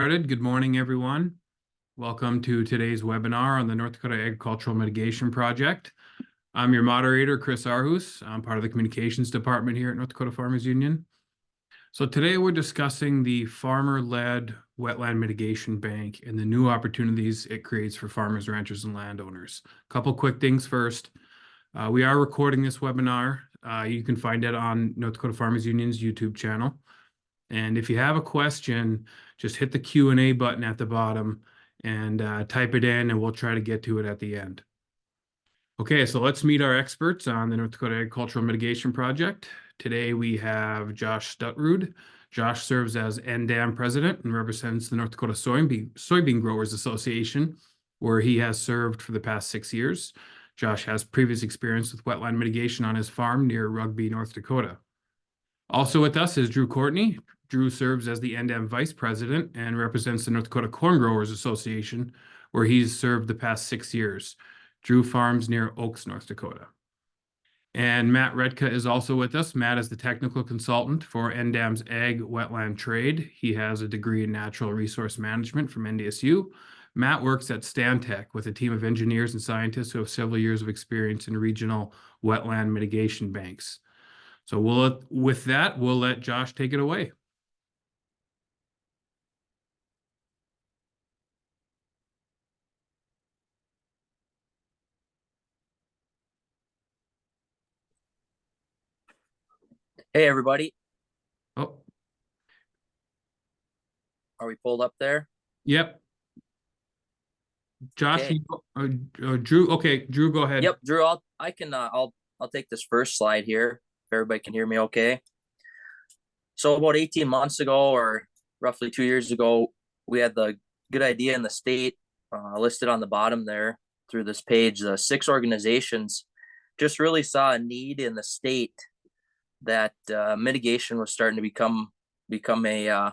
Started. Good morning, everyone. Welcome to today's webinar on the North Dakota Agricultural Mitigation Project. I'm your moderator, Chris Arhus. I'm part of the communications department here at North Dakota Farmers Union. So today we're discussing the farmer-led wetland mitigation bank and the new opportunities it creates for farmers, ranchers, and landowners. A couple quick things first. We are recording this webinar. You can find it on North Dakota Farmers Union's YouTube channel. And if you have a question, just hit the Q&A button at the bottom and type it in, and we'll try to get to it at the end. Okay, so let's meet our experts on the North Dakota Agricultural Mitigation Project. Today we have Josh Stutrud. Josh serves as NDAM president and represents the North Dakota Soybean Growers Association, where he has served for the past 6 years. Josh has previous experience with wetland mitigation on his farm near Rugby, North Dakota. Also with us is Drew Courtney. Drew serves as the NDAM vice president and represents the North Dakota Corn Growers Association, where he's served the past 6 years. Drew farms near Oaks, North Dakota. And Matt Retka is also with us. Matt is the technical consultant for NDAM's Ag Wetland Trade. He has a degree in natural resource management from NDSU. Matt works at Stantec with a team of engineers and scientists who have several years of experience in regional wetland mitigation banks. So with that, we'll let Josh take it away. Hey, everybody. Oh, Are we pulled up there? yep. Josh, Okay. Drew. Okay, Drew, go ahead. Yep, Drew, I'll take this first slide here if everybody can hear me okay. So about 18 months ago, or roughly 2 years ago, we had the good idea in the state listed on the bottom there through this page. The 6 organizations just really saw a need in the state that mitigation was starting to become a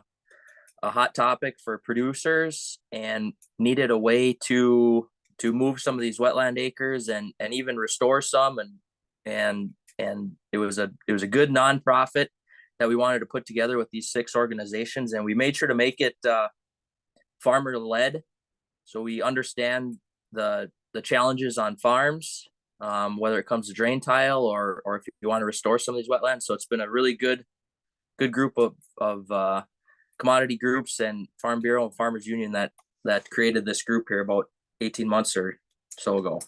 hot topic for producers and needed a way to move some of these wetland acres and even restore some, and it was a good nonprofit that we wanted to put together with these 6 organizations, and we made sure to make it farmer led, so we understand the challenges on farms, whether it comes to drain tile or if you want to restore some of these wetlands. So it's been a really good group of commodity groups and Farm Bureau and Farmers Union that created this group here about 18 months or so ago.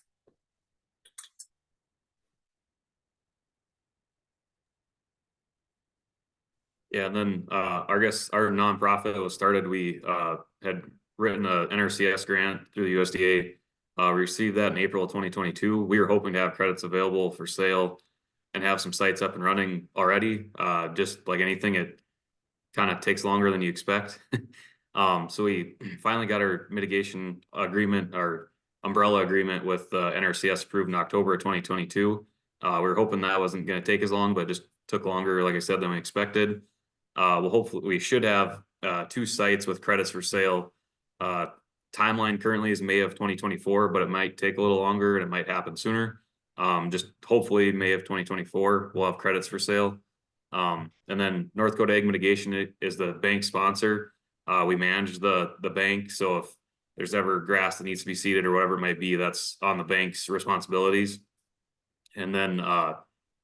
Yeah, and then I guess our nonprofit was started. We had written a NRCS grant through the USDA. We received that in April of 2022. We were hoping to have credits available for sale and have some sites up and running already. Just like anything, it kind of takes longer than you expect. So we finally got our mitigation agreement, our umbrella agreement with NRCS approved in October of 2022. We were hoping that wasn't going to take as long, but it just took longer, like I said, than we expected. Well, hopefully we should have 2 sites with credits for sale. Timeline currently is May of 2024, but it might take a little longer and it might happen sooner. Just hopefully May of 2024, we'll have credits for sale. And then North Dakota Ag Mitigation is the bank sponsor. We manage the bank. So if there's ever grass that needs to be seeded or whatever it might be, that's on the bank's responsibilities. And then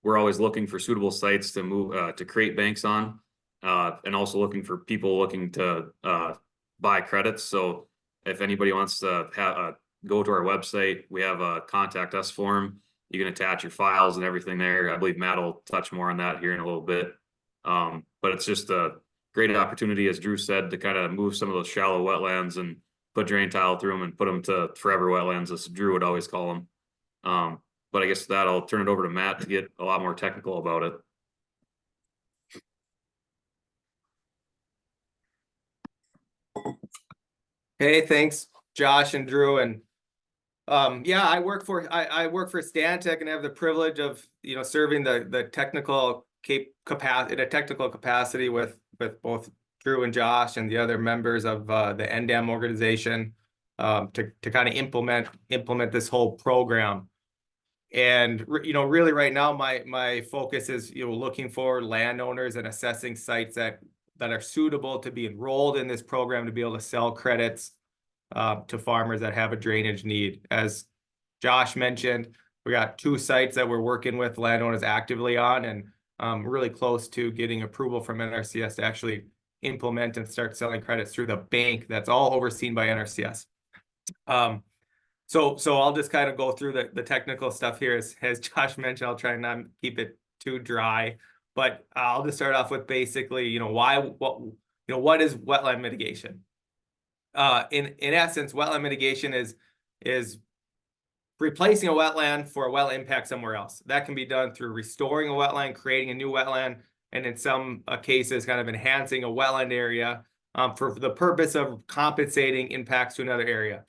we're always looking for suitable sites to move to create banks on, and also looking for people looking to buy credits. So if anybody wants to go to our website, we have a contact us form. You can attach your files and everything there. I believe Matt will touch more on that here in a little bit. But it's just a great opportunity, as Drew said, to kind of move some of those shallow wetlands and put drain tile through them and put them to forever wetlands, as Drew would always call them. But I guess that I'll turn it over to Matt to get a lot more technical about it. Hey, thanks, Josh and Drew. And yeah, I work for Stantec and have the privilege of serving the technical capacity in a technical capacity with both Drew and Josh and the other members of the NDAM organization to kind of implement this whole program. And really right now my focus is looking for landowners and assessing sites that that are suitable to be enrolled in this program to be able to sell credits to farmers that have a drainage need. As Josh mentioned, we got 2 sites that we're working with landowners actively on, and really close to getting approval from NRCS to actually implement and start selling credits through the bank. That's all overseen by NRCS. So I'll just kind of go through the technical stuff here. As Josh mentioned, I'll try and not keep it too dry, but I'll just start off with basically, what is wetland mitigation? In essence, wetland mitigation is replacing a wetland for a well impact somewhere else. That can be done through restoring a wetland, creating a new wetland, and in some cases, kind of enhancing a wetland area for the purpose of compensating impacts to another area.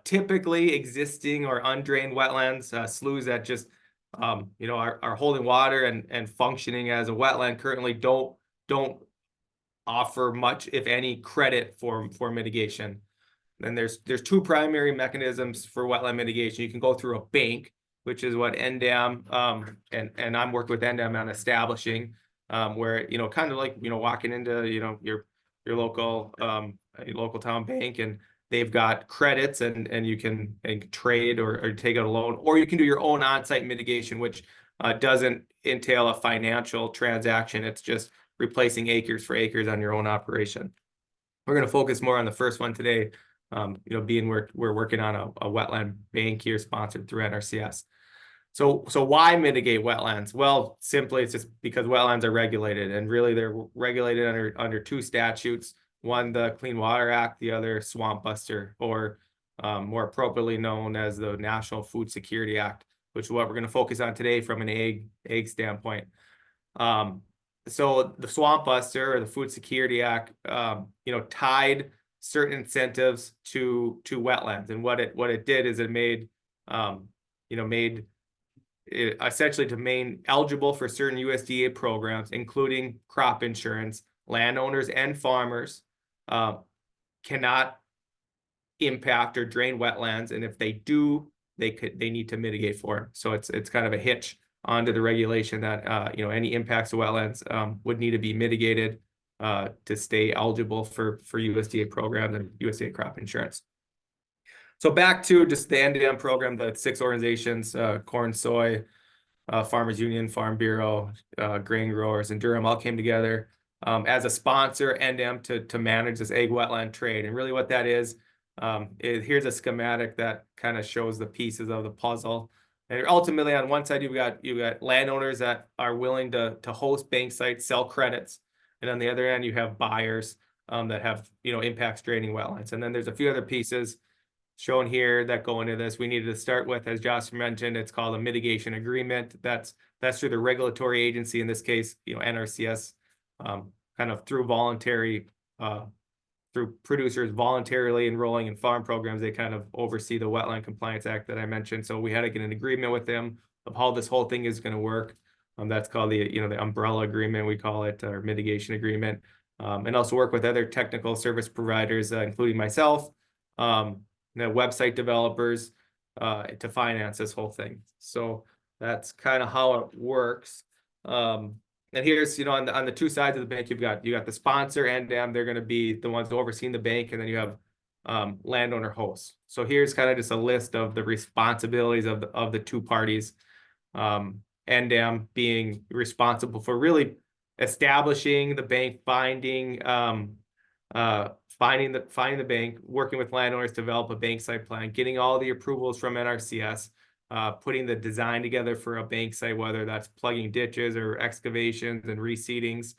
Typically, existing or undrained wetlands, sloughs that just are holding water and functioning as a wetland currently don't offer much, if any, credit for mitigation. Then there's 2 primary mechanisms for wetland mitigation. You can go through a bank, which is what NDAM and I'm working with NDAM on establishing, where kind of like walking into your local town bank, and they've got credits and you can trade or take out a loan, or you can do your own on-site mitigation, which doesn't entail a financial transaction. It's just replacing acres for acres on your own operation. We're going to focus more on the first one today, being we're working on a wetland bank here sponsored through NRCS. So why mitigate wetlands? Well, simply it's just because wetlands are regulated, and really they're regulated under 2 statutes. One, the Clean Water Act, the other Swamp Buster, or more appropriately known as the National Food Security Act, which is what we're going to focus on today from an egg standpoint. So the Swamp Buster or the Food Security Act, tied certain incentives to wetlands, and what it did is it made it essentially to remain eligible for certain USDA programs, including crop insurance. Landowners and farmers cannot impact or drain wetlands, and if they do, they need to mitigate for it. So it's kind of a hitch onto the regulation that any impacts to wetlands would need to be mitigated to stay eligible for USDA programs and USDA crop insurance. So back to just the NDM program, the 6 organizations, corn, soy, Farmers Union, Farm Bureau, grain growers, and Durham all came together as a sponsor, NDM, to manage this egg wetland trade. And really what that is here's a schematic that kind of shows the pieces of the puzzle. And ultimately, on one side, you've got landowners that are willing to host bank sites, sell credits, and on the other end, you have buyers that have impacts draining wetlands. And then there's a few other pieces shown here that go into this. We needed to start with, as Josh mentioned, it's called a mitigation agreement. That's through the regulatory agency, in this case, NRCS, kind of through through producers voluntarily enrolling in farm programs. They kind of oversee the Wetland Compliance Act that I mentioned. So we had to get an agreement with them of how this whole thing is going to work. That's called the umbrella agreement, we call it, or mitigation agreement. And also work with other technical service providers, including myself, website developers, to finance this whole thing. So that's kind of how it works. And here's, on the 2 sides of the bank, you got the sponsor and they're going to be the ones overseeing the bank, and then you have landowner hosts. So here's kind of just a list of the responsibilities of the 2 parties. NDAM being responsible for really establishing the bank, finding the bank, working with landowners to develop a bank site plan, getting all the approvals from NRCS, putting the design together for a bank site, whether that's plugging ditches or excavations and reseedings,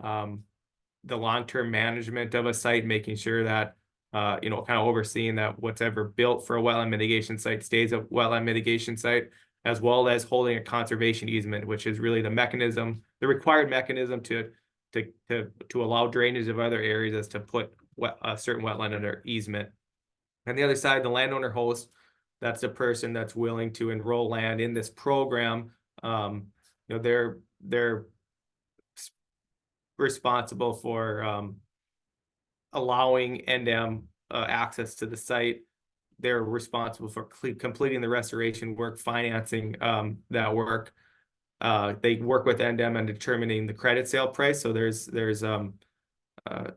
the long-term management of a site, making sure that kind of overseeing that what's ever built for a wetland mitigation site stays a wetland mitigation site, as well as holding a conservation easement, which is really the required mechanism to allow drainage of other areas, is to put a certain wetland under easement. And the other side, the landowner host, that's the person that's willing to enroll land in this program. They're responsible for allowing NDM access to the site. They're responsible for completing the restoration work, financing that work. they work with NDEM on determining the credit sale price. So there's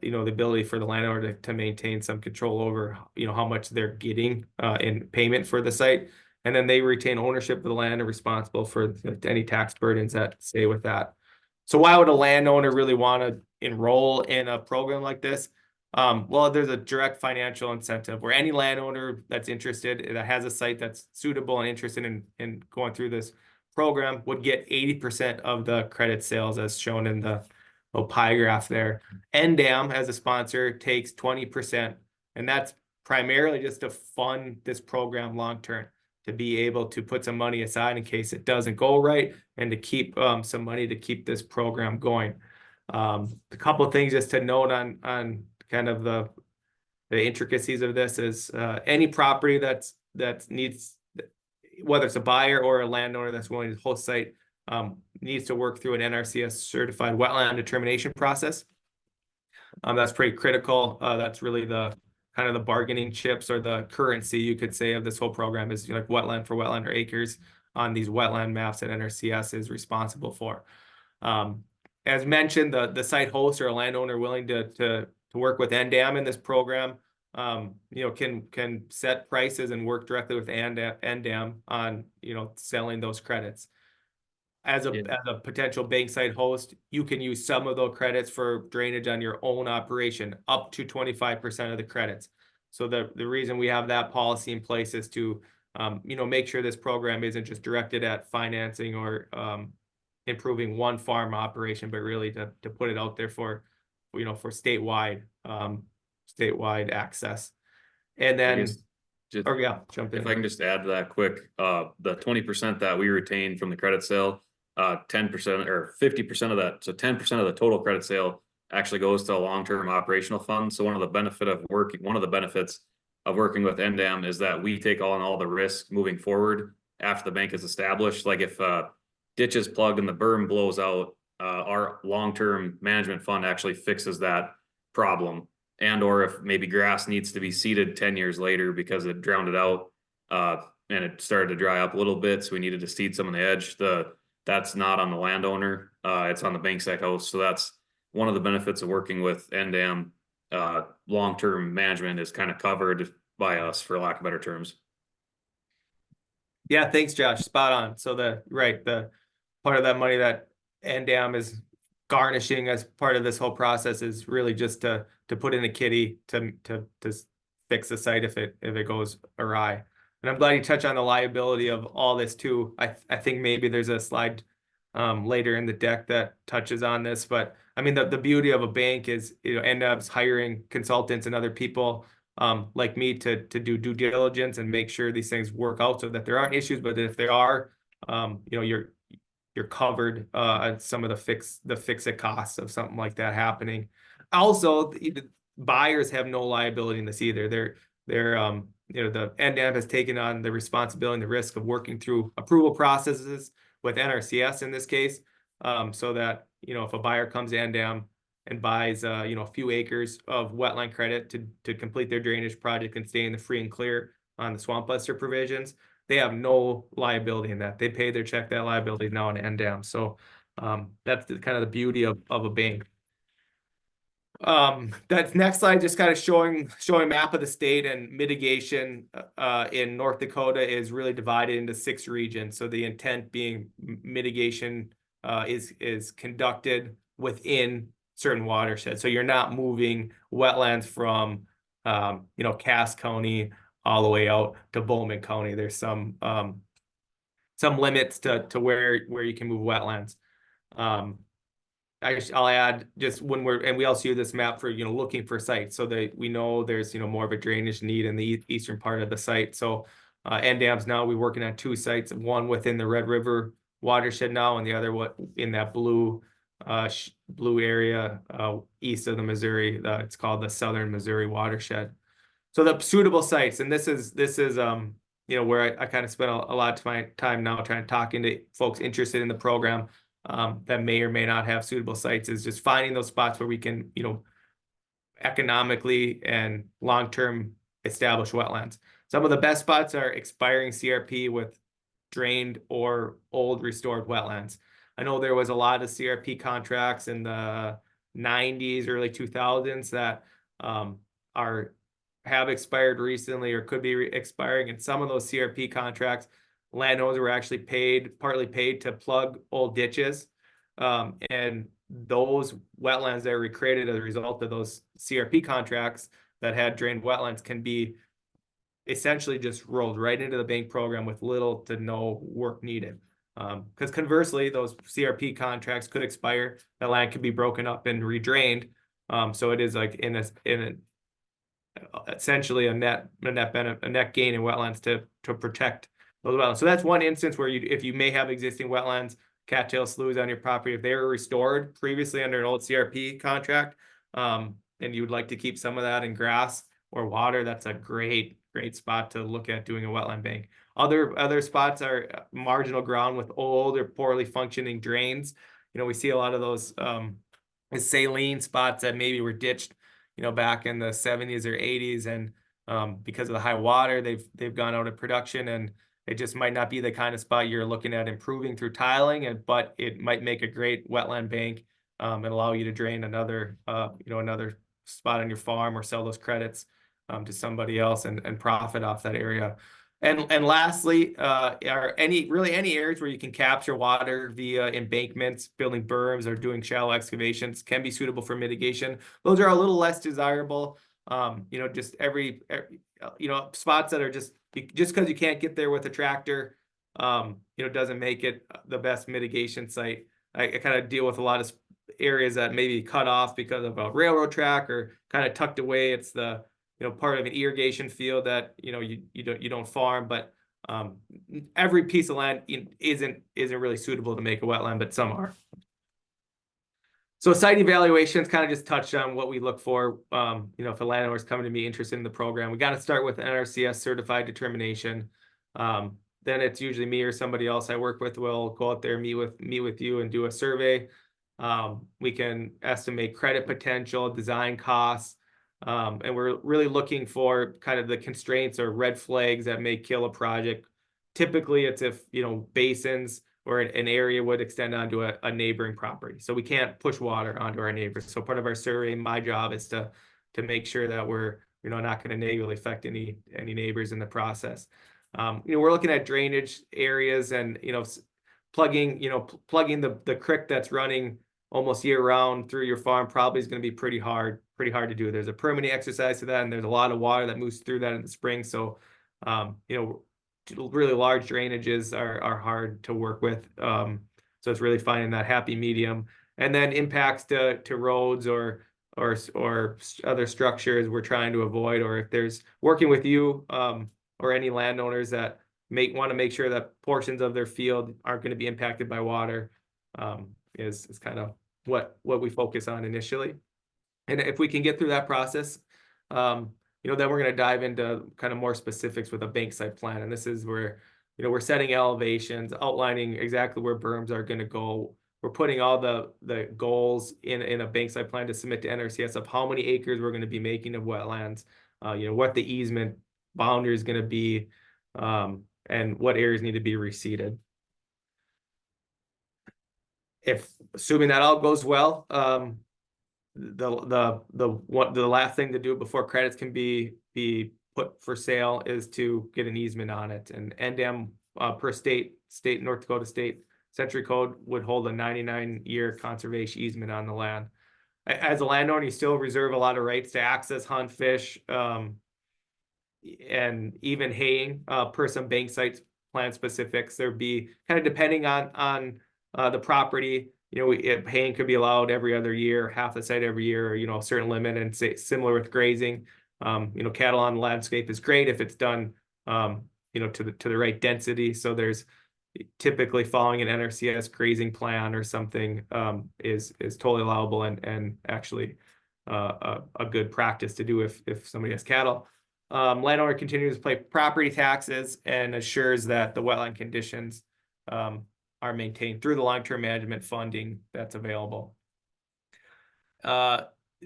you know, the ability for the landowner to maintain some control over, you know, how much they're getting in payment for the site. And then they retain ownership of the land and are responsible for any tax burdens that stay with that. So why would a landowner really want to enroll in a program like this? Well, there's a direct financial incentive where any landowner that's interested, that has a site that's suitable and interested in going through this program, would get 80% of the credit sales as shown in the little pie graph there. NDAM as a sponsor takes 20%, and that's primarily just to fund this program long term, to be able to put some money aside in case it doesn't go right, and to keep some money to keep this program going. A couple of things just to note on kind of the intricacies of this is any property that needs, whether it's a buyer or a landowner that's willing to host site, needs to work through an NRCS certified wetland determination process. That's pretty critical. That's really the kind of the bargaining chips or the currency, you could say, of this whole program, is, you know, like wetland for wetland or acres on these wetland maps that NRCS is responsible for. As mentioned, the site host or a landowner willing to work with NDAM in this program, you know, can set prices and work directly with NDAM on, you know, selling those credits. As a potential bank site host, you can use some of those credits for drainage on your own operation, up to 25% of the credits. So the reason we have that policy in place is to, you know, make sure this program isn't just directed at financing or improving one farm operation, but really to put it out there for, you know, for statewide access. And then, or yeah, jump in. If I can just add to that quick, the 20% that we retain from the credit sale, 10% or 50% of that, so 10% of the total credit sale actually goes to a long-term operational fund. So one of the benefits of working with NDAM is that we take on all the risk moving forward after the bank is established. Like if ditch is plugged and the berm blows out, our long-term management fund actually fixes that problem. And or if maybe grass needs to be seeded 10 years later because it drowned it out and it started to dry up a little bit, so we needed to seed some on the edge, that's not on the landowner, it's on the bank site host. So that's one of the benefits of working with NDAM. Long-term management is kind of covered by us, for lack of better terms. Yeah, thanks, Josh. Spot on. So the part of that money that NDAM is garnishing as part of this whole process is really just to put in a kitty to fix the site if it goes awry. And I'm glad you touched on the liability of all this too. I think maybe there's a slide later in the deck that touches on this, but I mean the beauty of a bank is, you know, NDAM's hiring consultants and other people like me to do due diligence and make sure these things work out so that there aren't issues, but if there are, you know, you're covered on some of the fix-it costs of something like that happening. Also, the buyers have no liability in this either. They're you know, the NDAM has taken on the responsibility and the risk of working through approval processes with NRCS in this case, so that, you know, if a buyer comes to NDAM and buys you know, a few acres of wetland credit to complete their drainage project and stay in the free and clear on the swamp buster provisions, they have no liability in that. They pay their check, that liability is now on NDAM. So that's kind of the beauty of a bank. That next slide just kind of showing a map of the state, and mitigation in North Dakota is really divided into 6 regions. So the intent being mitigation is conducted within certain watersheds. So you're not moving wetlands from you know, Cass County all the way out to Bowman County. There's some limits to where you can move wetlands. I'll add just when we also use this map for, you know, looking for sites so that we know there's, you know, more of a drainage need in the eastern part of the site. So NDAM's now we're working on 2 sites, one within the Red River watershed now, and the other in that blue area east of the Missouri. It's called the Southern Missouri watershed. So the suitable sites, and this is you know, where I kind of spent a lot of my time now talking to folks interested in the program that may or may not have suitable sites, is just finding those spots where we can, you know, economically and long-term establish wetlands. Some of the best spots are expiring CRP with drained or old restored wetlands. I know there was a lot of CRP contracts in the 90s, early 2000s that have expired recently or could be expiring. And some of those CRP contracts, landowners were actually partly paid to plug old ditches. And those wetlands that were recreated as a result of those CRP contracts that had drained wetlands can be essentially just rolled right into the bank program with little to no work needed. Because conversely, those CRP contracts could expire, the land could be broken up and redrained. So it is like essentially a net gain in wetlands to protect those wetlands. So that's one instance where if you may have existing wetlands, cattail sloughs on your property, if they were restored previously under an old CRP contract, and you would like to keep some of that in grass or water, that's a great spot to look at doing a wetland bank. Other spots are marginal ground with old or poorly functioning drains. We see a lot of those saline spots that maybe were ditched, back in the 70s or 80s, and because of the high water, they've gone out of production, and it just might not be the kind of spot you're looking at improving through tiling, but it might make a great wetland bank and allow you to drain another spot on your farm or sell those credits to somebody else and profit off that area. And lastly, are any areas where you can capture water via embankments, building berms, or doing shallow excavations can be suitable for mitigation. Those are a little less desirable. Just every spots that are just because you can't get there with a tractor, doesn't make it the best mitigation site. I kind of deal with a lot of areas that may be cut off because of a railroad track or kind of tucked away. It's the part of an irrigation field that you don't farm, but every piece of land isn't really suitable to make a wetland, but some are. So site evaluations kind of just touched on what we look for. If a landowner is coming to me interested in the program, we got to start with an NRCS certified determination. Then it's usually me or somebody else I work with will go out there, meet with you and do a survey. We can estimate credit potential, design costs, and we're really looking for kind of the constraints or red flags that may kill a project. Typically, it's if basins or an area would extend onto a neighboring property, so we can't push water onto our neighbors. So part of our survey, my job is to make sure that we're not going to negatively affect any neighbors in the process. We're looking at drainage areas and plugging the creek that's running almost year round through your farm probably is going to be pretty hard to do. There's a permitting exercise to that, and there's a lot of water that moves through that in the spring. So, really large drainages are hard to work with. So it's really finding that happy medium, and then impacts to roads or other structures we're trying to avoid, or if there's working with you or any landowners that want to make sure that portions of their field aren't going to be impacted by water, is kind of what we focus on initially. And if we can get through that process, then we're going to dive into kind of more specifics with a bank site plan. And this is where, we're setting elevations, outlining exactly where berms are going to go. We're putting all the goals in a bank site plan to submit to NRCS of how many acres we're going to be making of wetlands, what the easement boundary is going to be, and what areas need to be reseeded. Assuming that all goes well, the last thing to do before credits can be put for sale is to get an easement on it. And NDEM per state North Dakota State Century Code would hold a 99-year conservation easement on the land. As a landowner, you still reserve a lot of rights to access, hunt, fish, and even haying per some bank sites plan specifics. There'd be kind of depending on the property. Haying could be allowed every other year, half the site every year, or a certain limit. And similar with grazing, cattle on the landscape is great if it's done, to the right density. So there's typically following an NRCS grazing plan or something is totally allowable and actually a good practice to do if somebody has cattle. Landowner continues to pay property taxes and assures that the wetland conditions are maintained through the long-term management funding that's available.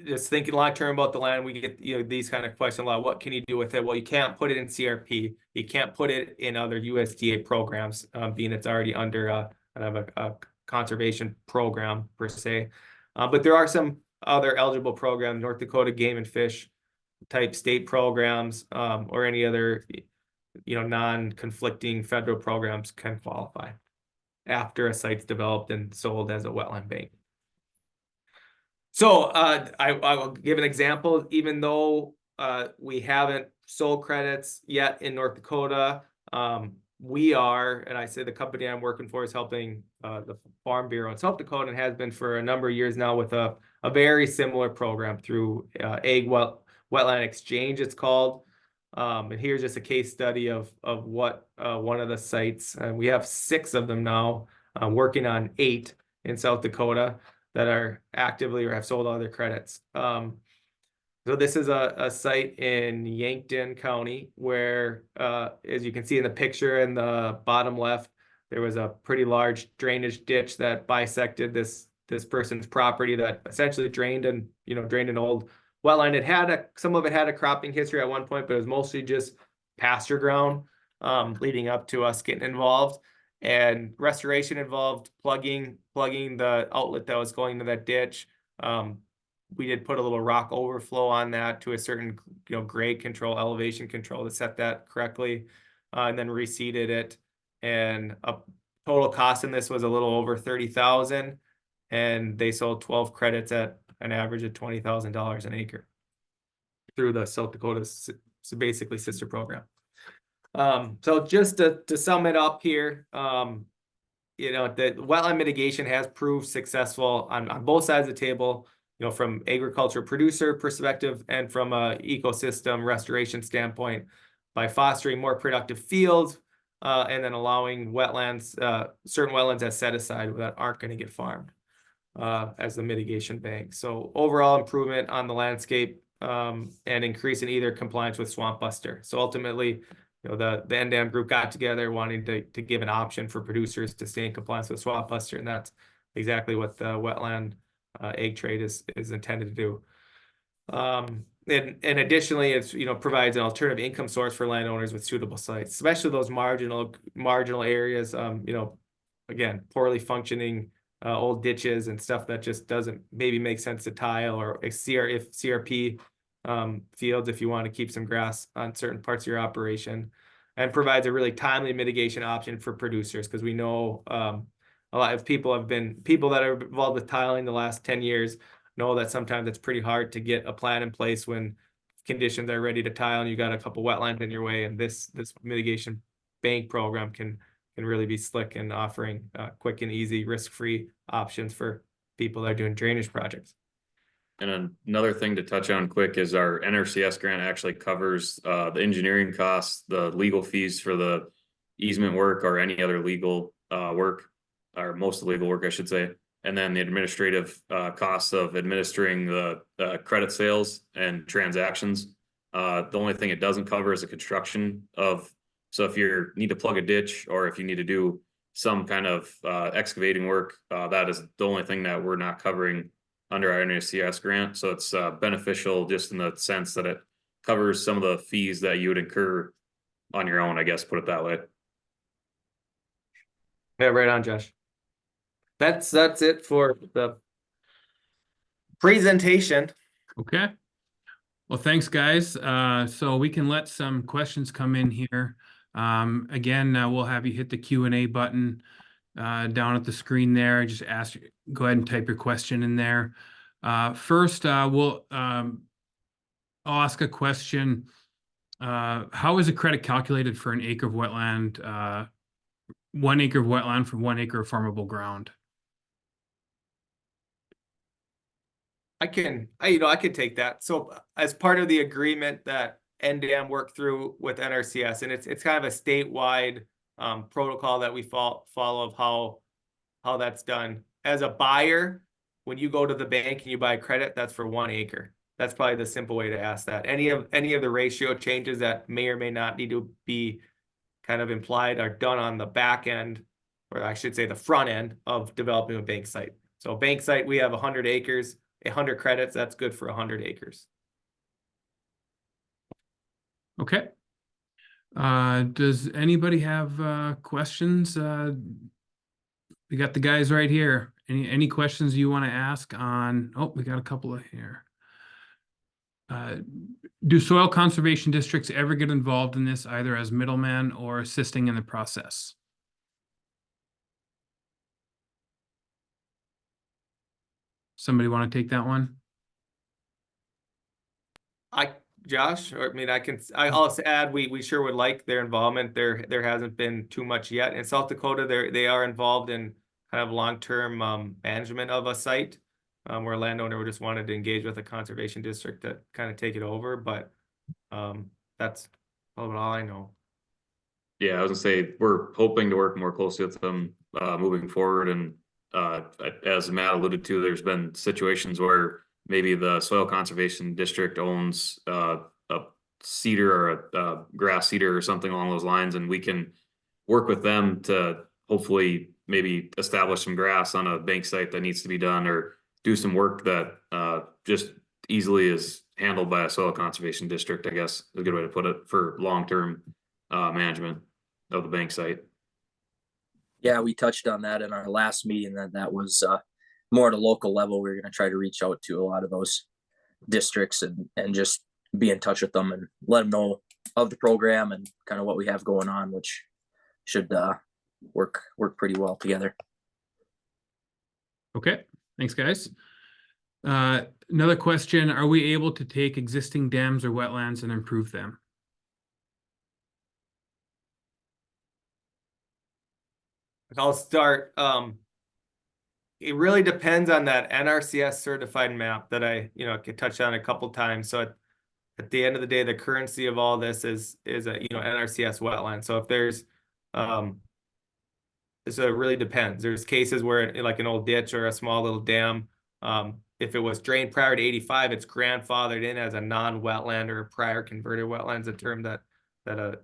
Just thinking long-term about the land, we get these kind of questions a lot. What can you do with it? Well, you can't put it in CRP. You can't put it in other USDA programs, being it's already under a conservation program per se. But there are some other eligible programs, North Dakota Game and Fish type state programs, or any other, non-conflicting federal programs can qualify after a site's developed and sold as a wetland bank. So I will give an example. Even though we haven't sold credits yet in North Dakota, we are, and I say the company I'm working for is helping the Farm Bureau in South Dakota, and has been for a number of years now with a very similar program through Wetland Exchange, it's called. And here's just a case study of what one of the sites, and we have 6 of them now, working on 8 in South Dakota that are actively or have sold all their credits. So this is a site in Yankton County where, as you can see in the picture in the bottom left, there was a pretty large drainage ditch that bisected this person's property that essentially drained an old wetland. Some of it had a cropping history at one point, but it was mostly just pasture ground, leading up to us getting involved. And restoration involved plugging the outlet that was going to that ditch. We did put a little rock overflow on that to a certain grade control, elevation control to set that correctly, and then reseeded it. And a total cost in this was a little over $30,000, and they sold 12 credits at an average of $20,000 an acre through the South Dakota, so basically sister program. So just to sum it up here, the wetland mitigation has proved successful on both sides of the table, from agriculture producer perspective and from a ecosystem restoration standpoint, by fostering more productive fields, and then allowing wetlands, certain wetlands as set aside that aren't going to get farmed, as the mitigation bank. So overall improvement on the landscape, and increase in either compliance with Swamp Buster. So ultimately, the NDAM group got together wanting to give an option for producers to stay in compliance with Swamp Buster, and that's exactly what the wetland egg trade is intended to do. And additionally, it's provides an alternative income source for landowners with suitable sites, especially those marginal areas. Again, poorly functioning old ditches and stuff that just doesn't maybe make sense to tile, or CRP fields if you want to keep some grass on certain parts of your operation, and provides a really timely mitigation option for producers, because we know a lot of people that are involved with tiling the last 10 years know that sometimes it's pretty hard to get a plan in place when conditions are ready to tile and you got a couple wetlands in your way. And this mitigation bank program can really be slick in offering quick and easy, risk-free options for people that are doing drainage projects. And another thing to touch on quick is our NRCS grant actually covers the engineering costs, the legal fees for the easement work or any other legal work, or most of the legal work, I should say. And then the administrative costs of administering the credit sales and transactions. The only thing it doesn't cover is the construction of, so if you need to plug a ditch or if you need to do some kind of excavating work, that is the only thing that we're not covering under our NRCS grant. So it's beneficial just in the sense that it covers some of the fees that you would incur on your own, I guess, put it that way. Yeah, right on, Josh. That's it for the presentation. Okay. Well, thanks, guys. So we can let some questions come in here. Again, we'll have you hit the Q&A button down at the screen there. Just go ahead and type your question in there. First, I'll ask a question. How is a credit calculated for an acre of wetland, 1 acre of wetland for 1 acre of farmable ground? I can take that. So as part of the agreement that NDAM worked through with NRCS, and it's kind of a statewide protocol that we follow of how that's done. As a buyer, when you go to the bank and you buy credit, that's for 1 acre. That's probably the simple way to ask that. Any of the ratio changes that may or may not need to be kind of implied are done on the back end, or I should say the front end of developing a bank site. So a bank site, we have 100 acres. 100 credits, that's good for 100 acres. Okay. Does anybody have questions we got the guys right here. Any questions you want to ask on, oh, we got a couple of here. Do soil conservation districts ever get involved in this, either as middleman or assisting in the process? Somebody want to take that one? Josh, or I mean, I'll also add, we sure would like their involvement. There hasn't been too much yet. In South Dakota, they are involved in kind of long-term management of a site, where a landowner just wanted to engage with a conservation district to kind of take it over, but that's all I know. Yeah, I was gonna say, we're hoping to work more closely with them moving forward, and as Matt alluded to, there's been situations where maybe the soil conservation district owns a cedar or a grass cedar or something along those lines, and we can work with them to hopefully maybe establish some grass on a bank site that needs to be done, or do some work that just easily is handled by a soil conservation district, I guess is a good way to put it, for long-term management of the bank site. Yeah, we touched on that in our last meeting, that was more at a local level. We were going to try to reach out to a lot of those districts and just be in touch with them and let them know of the program and kind of what we have going on, which should work pretty well together. Okay, thanks, guys. Another question, are we able to take existing dams or wetlands and improve them? I'll start. It really depends on that NRCS certified map that I could touch on a couple times. So at the end of the day, the currency of all this is a NRCS wetland. So if there's so it really depends. There's cases where, like an old ditch or a small little dam, if it was drained prior to 85, it's grandfathered in as a non-wetland or a prior converted wetlands, a term that a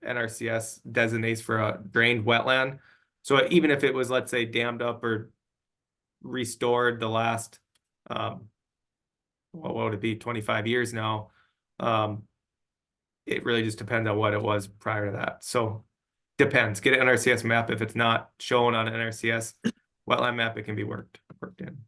NRCS designates for a drained wetland. So even if it was, let's say, dammed up or restored the last, what would it be, 25 years now, it really just depends on what it was prior to that. So depends. Get an NRCS map. If it's not shown on an NRCS wetland map, it can be worked in.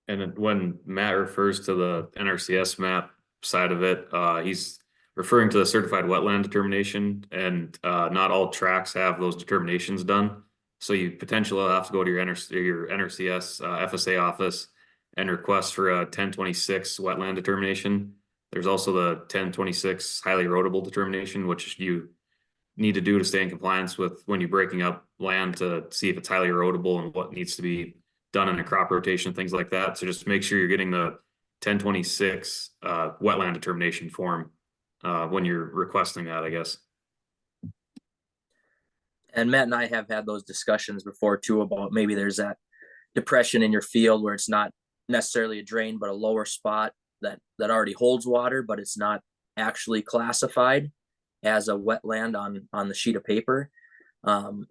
And when Matt refers to the NRCS map side of it, he's referring to the certified wetland determination, and not all tracks have those determinations done. So you potentially have to go to your NRCS FSA office and request for a 1026 wetland determination. There's also the 1026 highly erodible determination, which you need to do to stay in compliance with when you're breaking up land to see if it's highly erodible and what needs to be done in a crop rotation, things like that. So just make sure you're getting the 1026 wetland determination form when you're requesting that, I guess. And Matt and I have had those discussions before too, about maybe there's that depression in your field where it's not necessarily a drain, but a lower spot that already holds water, but it's not actually classified as a wetland on the sheet of paper.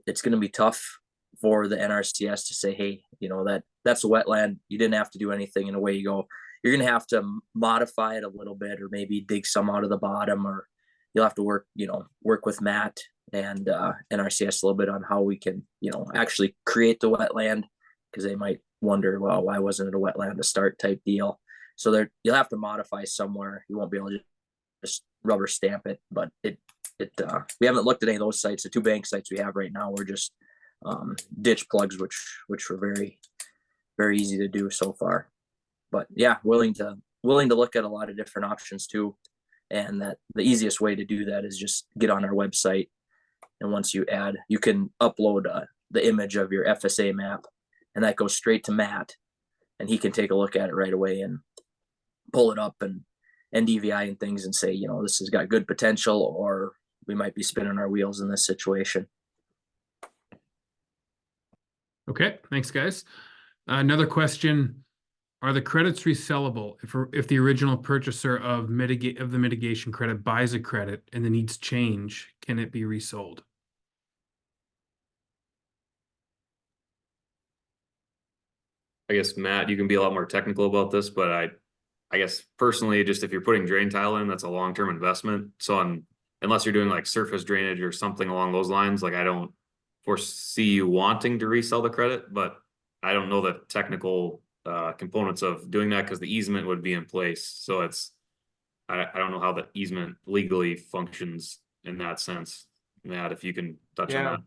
It's going to be tough for the NRCS to say, hey, that's a wetland. You didn't have to do anything. In a way, you're going to have to modify it a little bit, or maybe dig some out of the bottom, or you'll have to work with Matt and NRCS a little bit on how we can, actually create the wetland, because they might wonder, well, why wasn't it a wetland to start type deal? So you'll have to modify somewhere. You won't be able to just rubber stamp it, but we haven't looked at any of those sites. The two bank sites we have right now were just ditch plugs, which were very, very easy to do so far. But yeah, willing to look at a lot of different options too. And that the easiest way to do that is just get on our website. And once you can upload the image of your FSA map, and that goes straight to Matt, and he can take a look at it right away and pull it up and NDVI and things and say, this has got good potential, or we might be spinning our wheels in this situation. Okay, thanks, guys. Another question. Are the credits resellable if the original purchaser of the mitigation credit buys a credit and the needs change? Can it be resold? I guess, Matt, you can be a lot more technical about this, but I guess personally, just if you're putting drain tile in, that's a long-term investment. So unless you're doing like surface drainage or something along those lines, like I don't foresee you wanting to resell the credit, but I don't know the technical components of doing that because the easement would be in place. So I don't know how the easement legally functions in that sense. Matt, if you can touch on Yeah. that.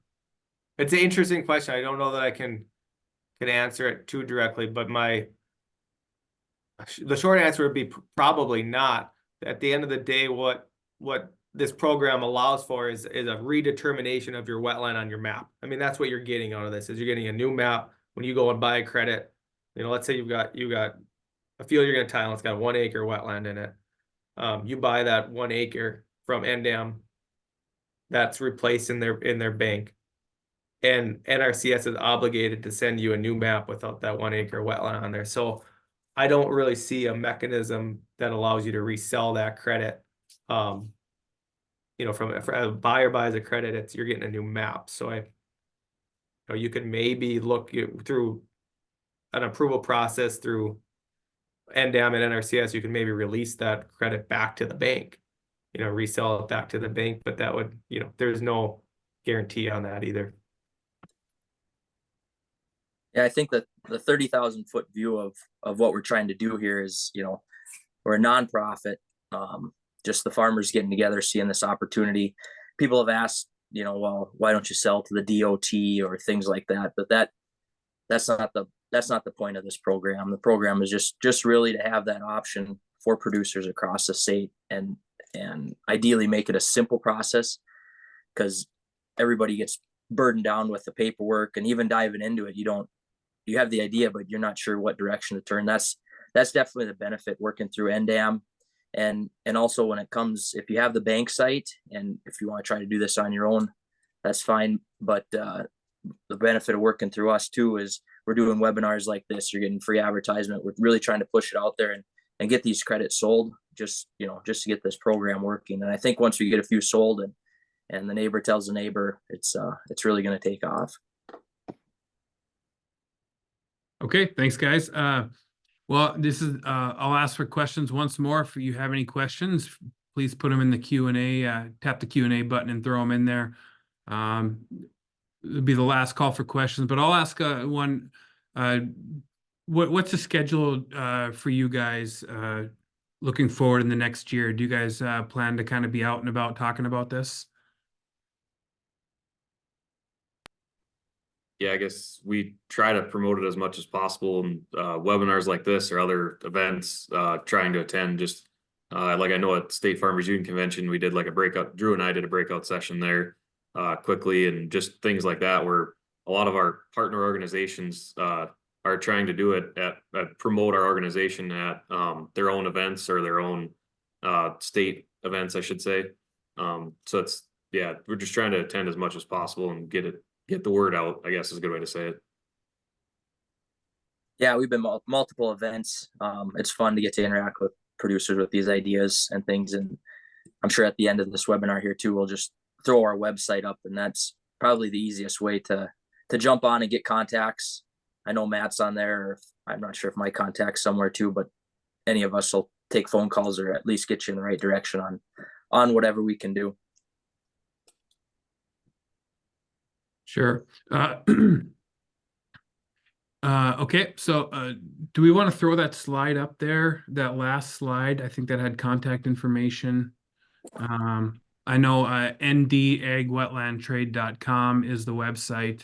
It's an interesting question. I don't know that I can answer it too directly, but the short answer would be probably not. At the end of the day, what this program allows for is a redetermination of your wetland on your map. I mean, that's what you're getting out of this, is you're getting a new map when you go and buy a credit. You know, let's say you've got a field you're gonna tile, it's got 1 acre wetland in it. You buy that 1 acre from NDAM, that's replaced in their bank. And NRCS is obligated to send you a new map without that 1 acre wetland on there. So I don't really see a mechanism that allows you to resell that credit. You know, if a buyer buys a credit, you're getting a new map. So you can maybe look through an approval process through NDAM and NRCS. You can maybe release that credit back to the bank, you know, resell it back to the bank. But that would, you know, there's no guarantee on that either. Yeah, I think that the 30,000 foot view of what we're trying to do here is, you know, we're a nonprofit, just the farmers getting together, seeing this opportunity. People have asked, you know, well, why don't you sell to the DOT or things like that? But that's not the point of this program. The program is just really to have that option for producers across the state, and ideally make it a simple process, because everybody gets burdened down with the paperwork, and even diving into it, you have the idea, but you're not sure what direction to turn. That's definitely the benefit working through NDAM. And also when it comes, if you have the bank site and if you want to try to do this on your own, that's fine. But the benefit of working through us too is we're doing webinars like this. You're getting free advertisement. We're really trying to push it out there and get these credits sold, just to get this program working. And I think once we get a few sold and the neighbor tells the neighbor, it's really going to take off. Okay, thanks, guys. Well, this is I'll ask for questions once more. If you have any questions, please put them in the Q&A. Tap the Q&A button and throw them in there. It'll be the last call for questions, but I'll ask one. What's the schedule for you guys looking forward in the next year? Do you guys plan to kind of be out and about talking about this? Yeah, I guess we try to promote it as much as possible, and webinars like this or other events, trying to attend. Just like I know at State Farmers Union Convention, we did like a breakout. Drew and I did a breakout session there quickly, and just things like that, where a lot of our partner organizations are trying to do it at promote our organization at their own events or their own state events, I should say. So we're just trying to attend as much as possible and get the word out, I guess is a good way to say it. Yeah, we've been multiple events. It's fun to get to interact with producers with these ideas and things. And I'm sure at the end of this webinar here too, we'll just throw our website up, and that's probably the easiest way to jump on and get contacts. I know Matt's on there. I'm not sure if my contact's somewhere too, but any of us will take phone calls or at least get you in the right direction on whatever we can do. Sure. Okay, so do we want to throw that slide up there, that last slide? I think that had contact information. I know ndagwetlandtrade.com is the website.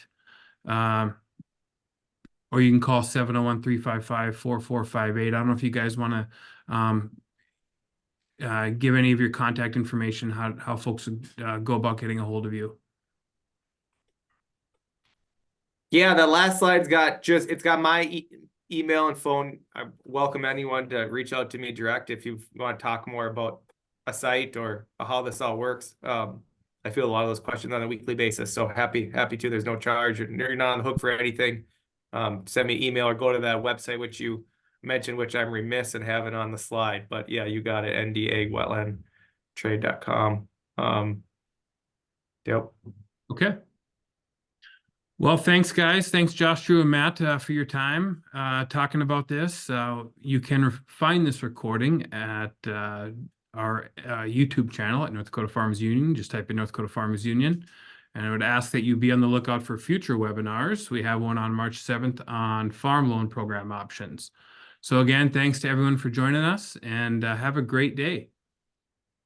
Or you can call 701-355-4458. I don't know if you guys want to give any of your contact information, how folks would go about getting a hold of you. Yeah, that last slide's it's got my email and phone. I welcome anyone to reach out to me direct if you want to talk more about a site or how this all works. I feel a lot of those questions on a weekly basis, so happy to. There's no charge. You're not on the hook for anything. Send me email or go to that website which you mentioned, which I'm remiss in having on the slide. But yeah, you got it, ndagwetlandtrade.com. Yep. Okay. Well, thanks, guys. Thanks, Josh, Drew, and Matt, for your time talking about this. You can find this recording at our YouTube channel at North Dakota Farmers Union. Just type in North Dakota Farmers Union. And I would ask that you be on the lookout for future webinars. We have one on March 7th on farm loan program options. So again, thanks to everyone for joining us, and have a great day.